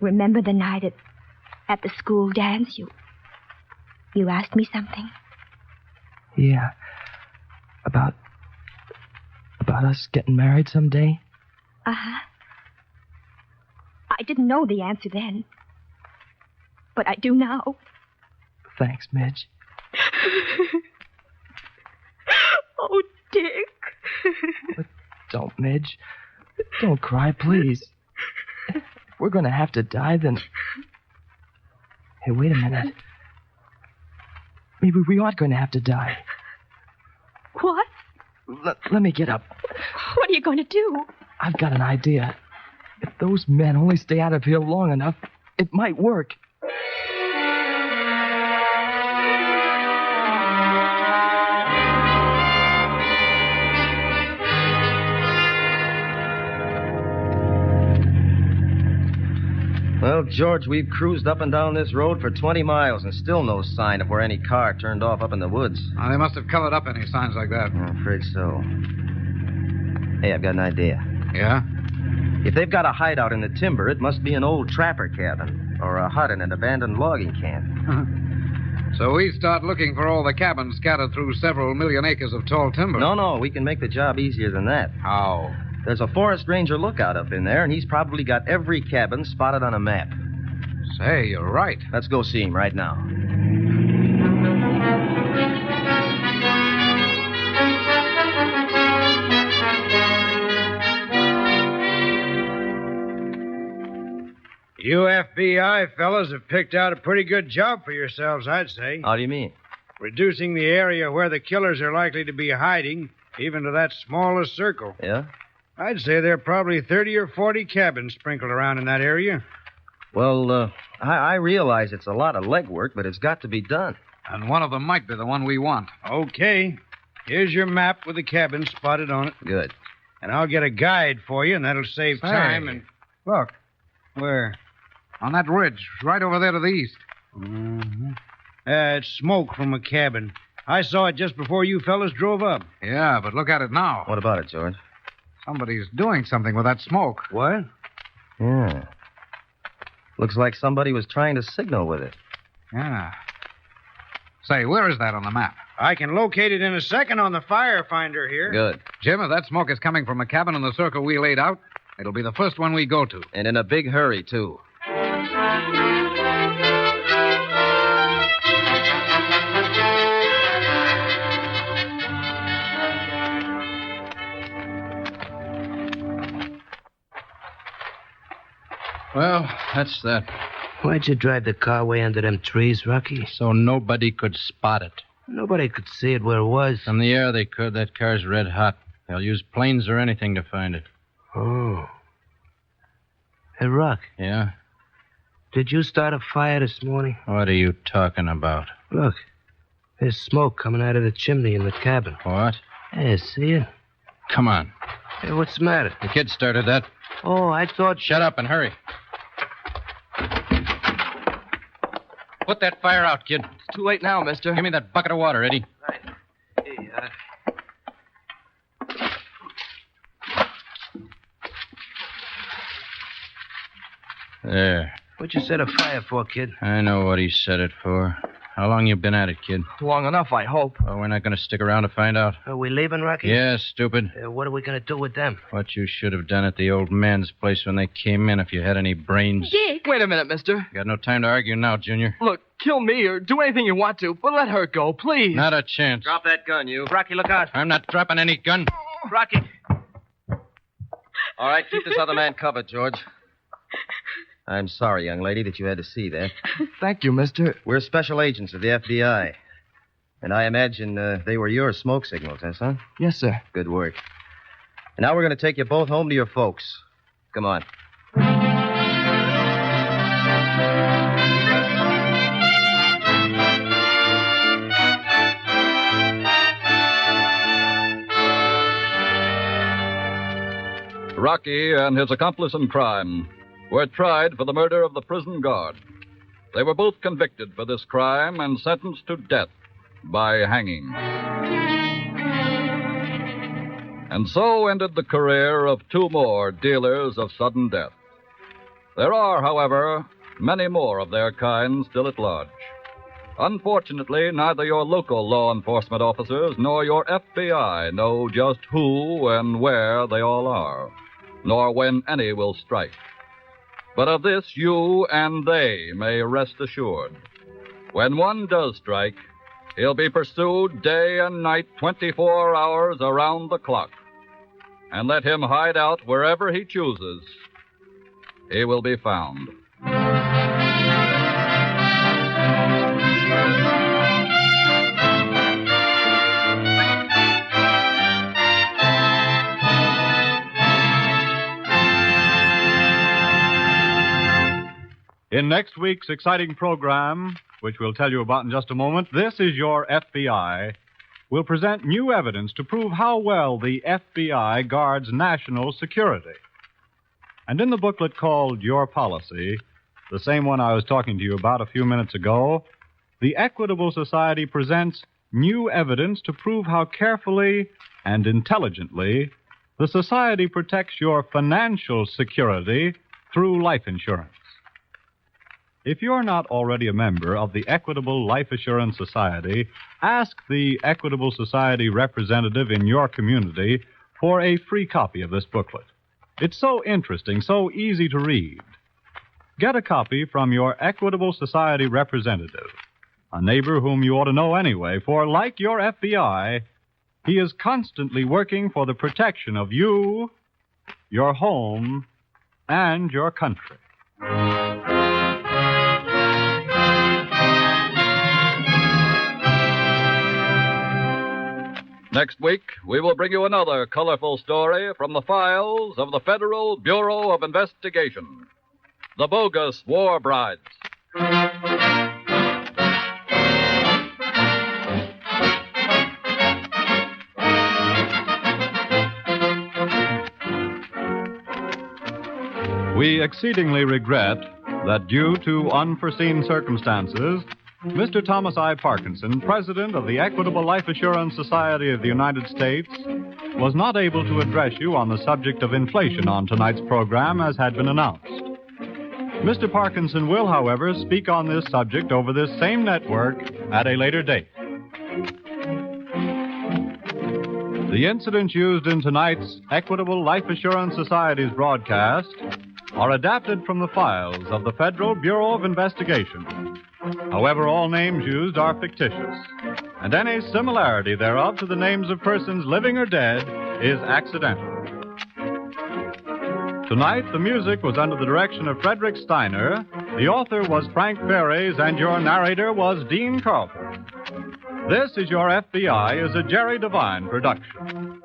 Remember the night at the school dance? You asked me something? Yeah. About us getting married someday? Uh-huh. I didn't know the answer then. But I do now. Thanks, Midge. Oh, Dick. Don't, Midge. Don't cry, please. If we're going to have to die, then... Hey, wait a minute. Maybe we aren't going to have to die. What? Let me get up. What are you going to do? I've got an idea. If those men only stay out of here long enough, it might work. Well, George, we've cruised up and down this road for 20 miles and still no sign of where any car turned off up in the woods. Oh, they must have colored up any signs like that. I'm afraid so. Hey, I've got an idea. Yeah? If they've got a hideout in the timber, it must be an old trapper cabin or a hut in an abandoned logging camp. So we start looking for all the cabins scattered through several million acres of tall timber. No, we can make the job easier than that. How? There's a forest ranger lookout up in there, and he's probably got every cabin spotted on a map. Say, you're right. Let's go see him right now. You FBI fellas have picked out a pretty good job for yourselves, I'd say. How do you mean? Reducing the area where the killers are likely to be hiding, even to that smallest circle. Yeah? I'd say there are probably 30 or 40 cabins sprinkled around in that area. Well, I realize it's a lot of legwork, but it's got to be done. And one of them might be the one we want. Okay. Here's your map with the cabins spotted on it. Good. And I'll get a guide for you, and that'll save time and... Look. Where? On that ridge, right over there to the east. Mm-hmm. It's smoke from a cabin. I saw it just before you fellas drove up. Yeah, but look at it now. What about it, George? Somebody's doing something with that smoke. What? Yeah. Looks like somebody was trying to signal with it. Yeah. Say, where is that on the map? I can locate it in a second on the fire finder here. Good. Jim, if that smoke is coming from a cabin in the circle we laid out, it'll be the first one we go to. And in a big hurry, too. Well, that's that. Why'd you drive the car way under them trees, Rocky? So nobody could spot it. Nobody could see it where it was. From the air, they could. That car's red hot. They'll use planes or anything to find it. Oh. Hey, Rock. Yeah? Did you start a fire this morning? What are you talking about? Look. There's smoke coming out of the chimney in the cabin. What? Hey, see it? Come on. Hey, what's the matter? The kid started that. Oh, I thought... Shut up and hurry. Put that fire out, kid. It's too late now, mister. Give me that bucket of water, Eddie. Right. Hey, There. What'd you set a fire for, kid? I know what he set it for. How long you been at it, kid? Long enough, I hope. Well, we're not going to stick around to find out. Are we leaving, Rocky? Yeah, stupid. What are we going to do with them? What you should have done at the old man's place when they came in if you had any brains. Dick! Wait a minute, mister. Got no time to argue now, Junior. Look, kill me or do anything you want to, but let her go, please. Not a chance. Drop that gun, you. Rocky, look out. I'm not dropping any gun. Rocky. All right, keep this other man covered, George. I'm sorry, young lady, that you had to see that. Thank you, mister. We're special agents of the FBI. And I imagine they were your smoke signals, huh, son? Yes, sir. Good work. And now we're going to take you both home to your folks. Come on. Rocky and his accomplice in crime were tried for the murder of the prison guard. They were both convicted for this crime and sentenced to death by hanging. And so ended the career of two more dealers of sudden death. There are, however, many more of their kind still at large. Unfortunately, neither your local law enforcement officers nor your FBI know just who and where they all are, nor when any will strike. But of this you and they may rest assured. When one does strike, he'll be pursued day and night, 24 hours around the clock. And let him hide out wherever he chooses, he will be found. In next week's exciting program, which we'll tell you about in just a moment, This Is Your FBI, will present new evidence to prove how well the FBI guards national security. And in the booklet called Your Policy, the same one I was talking to you about a few minutes ago, the Equitable Society presents new evidence to prove how carefully and intelligently the Society protects your financial security through life insurance. If you're not already a member of the Equitable Life Assurance Society, ask the Equitable Society representative in your community for a free copy of this booklet. It's so interesting, so easy to read. Get a copy from your Equitable Society representative, a neighbor whom you ought to know anyway, for like your FBI, he is constantly working for the protection of you, your home, and your country. Next week, we will bring you another colorful story from the files of the Federal Bureau of Investigation. The Bogus War Brides. We exceedingly regret that due to unforeseen circumstances, Mr. Thomas I. Parkinson, President of the Equitable Life Assurance Society of the United States, was not able to address you on the subject of inflation on tonight's program as had been announced. Mr. Parkinson will, however, speak on this subject over this same network at a later date. The incidents used in tonight's Equitable Life Assurance Society's broadcast are adapted from the files of the Federal Bureau of Investigation. However, all names used are fictitious, and any similarity thereof to the names of persons living or dead is accidental. Tonight, the music was under the direction of Frederick Steiner, the author was Frank Ferries, and your narrator was Dean Carlton. This Is Your FBI is a Jerry Devine production.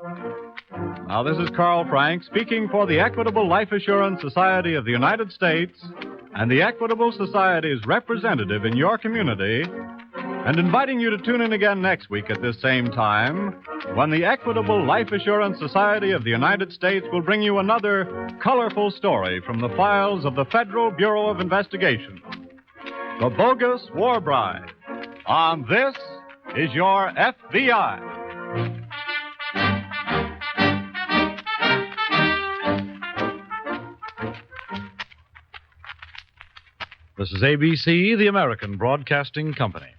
Now, this is Carl Frank speaking for the Equitable Life Assurance Society of the United States and the Equitable Society's representative in your community, and inviting you to tune in again next week at this same time when the Equitable Life Assurance Society of the United States will bring you another colorful story from the files of the Federal Bureau of Investigation. The Bogus War Bride. On This Is Your FBI. This is ABC, the American Broadcasting Company.